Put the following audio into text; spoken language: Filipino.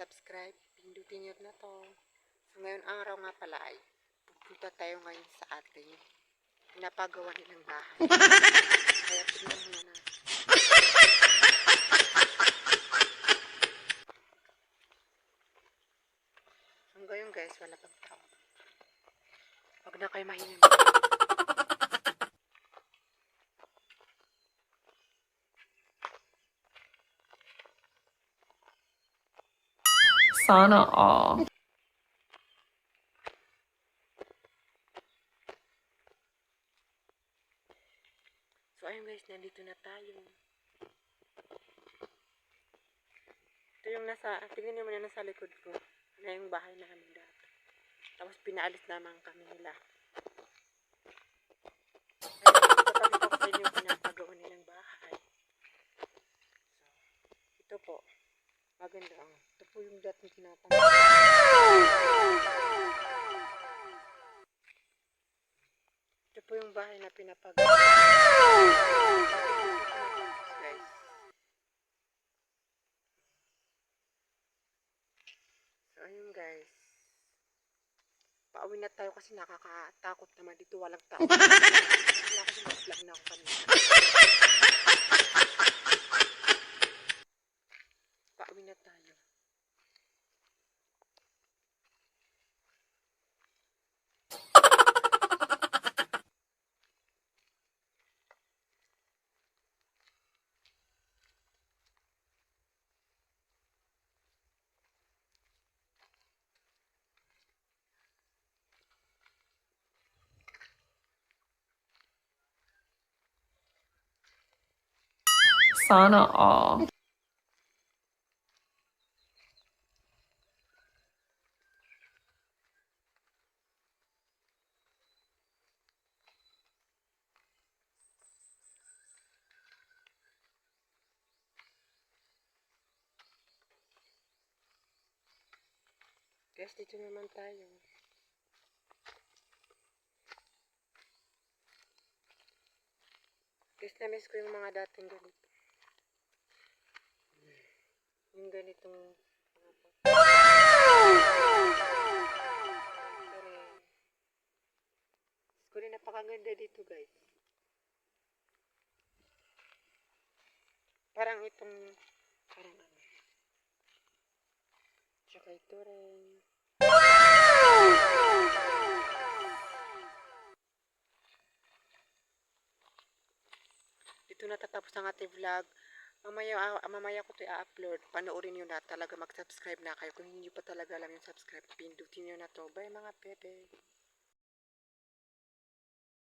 subscribe, pindutin nyo na to. So, ngayon araw nga pala ay pupunta tayo ngayon sa ating pinapagawa nilang bahay. Kaya tignan mo na. Hanggang ngayon guys, wala pang tao. Huwag na kayo mahinig. Sana all. So ayun guys, nandito na tayo. Ito yung tingnan nyo muna nasa likod ko. Na yung bahay namin dati. Tapos pinaalis naman kami nila. Ayun, ipapakita ko sa inyo yung pinapagawa nilang bahay. So, ito po. Maganda ang. Ito po yung dating tinatanggal. Ito po yung bahay na pinapagawa. Guys. So, ayun guys. Pauwi na tayo kasi nakakatakot naman dito. Walang tao. Wala kasi mag-vlog na ako kanina. Pauwi na tayo. Sana all. Guys, dito naman tayo. Guys, na-miss ko yung mga dating ganito. Yung ganitong Kunin, napakaganda dito guys. Parang parang ano. Tsaka ito rin. Dito natatapos ang ating vlog. Mamaya ko ito i-upload. Panoorin nyo na talaga. Mag-subscribe na kayo. Kung hindi pa talaga alam yung subscribe, pindutin nyo na to. Bye mga bebe.